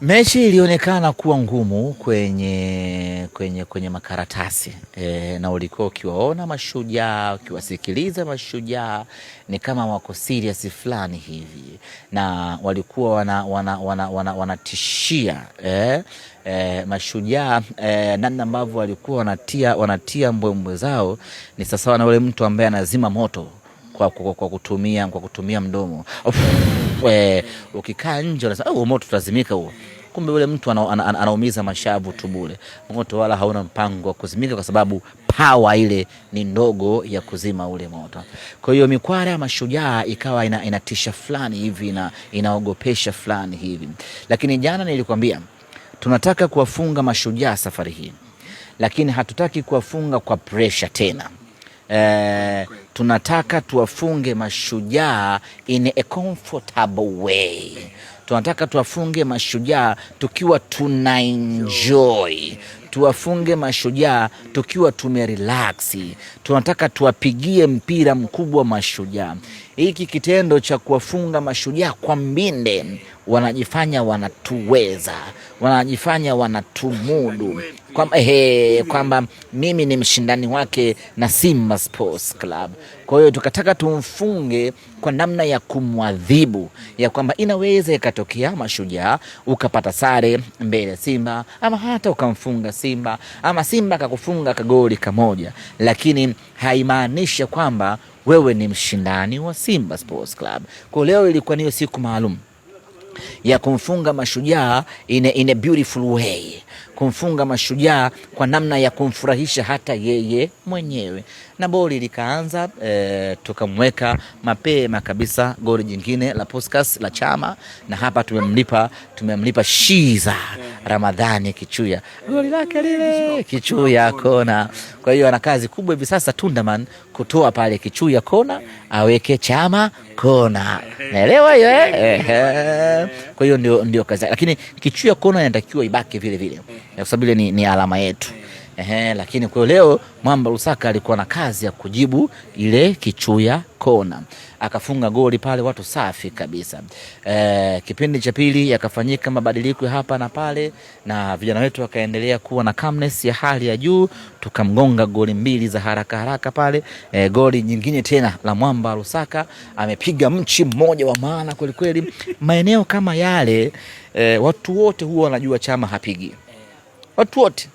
Mechi ilionekana kuwa ngumu kwenye makaratasi na ulikuwa ukiwaona Mashujaa, ukiwasikiliza Mashujaa ni kama wako serious fulani hivi, na walikuwa wanatishia Mashujaa namna ambavyo walikuwa wanatia mbwembwe zao ni sawa na yule mtu ambaye anazima moto kwa kutumia mdomo. Ukikaa nje unasema moto tutazimika huo, kumbe yule mtu anaumiza mashavu tu bure. Moto wala hauna mpango wa kuzimika kwa sababu power ile ni ndogo ya kuzima ule moto. Kwa hiyo mikwara ya Mashujaa ikawa inatisha fulani hivi na inaogopesha fulani hivi. Lakini jana nilikwambia tunataka kuwafunga Mashujaa safari hii, lakini hatutaki kuwafunga kwa pressure tena. Tunataka tuwafunge Mashujaa in a comfortable way. Tunataka tuwafunge Mashujaa tukiwa tuna enjoy. Tuwafunge Mashujaa tukiwa tumerelax. Tunataka tuwapigie mpira mkubwa Mashujaa. Hiki kitendo cha kuwafunga Mashujaa kwa mbinde, wanajifanya wanatuweza, wanajifanya wanatumudu kwamba mimi ni mshindani wake na Simba Sports Club. Kwa hiyo tukataka tumfunge kwa namna ya kumwadhibu, ya kwamba inaweza ikatokea Mashujaa ukapata sare mbele ya Simba, ama hata ukamfunga Simba, ama Simba akakufunga kagoli kamoja, lakini haimaanishi kwamba wewe ni mshindani wa Simba Sports Club. Kwa leo ilikuwa niyo siku maalum ya kumfunga Mashujaa in a beautiful way, kumfunga Mashujaa kwa namna ya kumfurahisha hata yeye mwenyewe. Na boli likaanza, tukamweka mapema kabisa goli jingine la Puskas la Chama, na hapa tumemlipa Shiza Ramadhani Kichuya goli lake lile Kichuya kona. Kwa hiyo ana kazi kubwa hivi sasa Tundaman, kutoa pale Kichuya kona aweke Chama kona, naelewa hiyo Kwa hiyo ndio kazi, lakini Kichuya kona inatakiwa ibaki vile vile kwa sababu ile ni alama yetu. Lakini kwa leo Mwamba Lusaka alikuwa na kazi ya kujibu ile Kichuya kona, akafunga goli pale, watu safi kabisa. Kipindi cha pili yakafanyika mabadiliko hapa na pale, na vijana wetu wakaendelea kuwa na calmness ya hali ya juu, tukamgonga goli mbili za haraka pale. Goli nyingine tena la Mwamba Lusaka, amepiga mchi mmoja wa maana kweli kweli. Maeneo kama yale watu wote huwa wanajua Chama hapigi, watu wote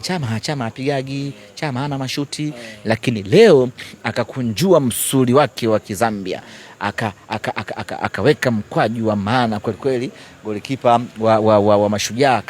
Chama hapigagi, Chama hana mashuti, lakini leo akakunjua msuli wake wa Kizambia, akaweka mkwaju wa maana kweli kweli. Golikipa wa Mashujaa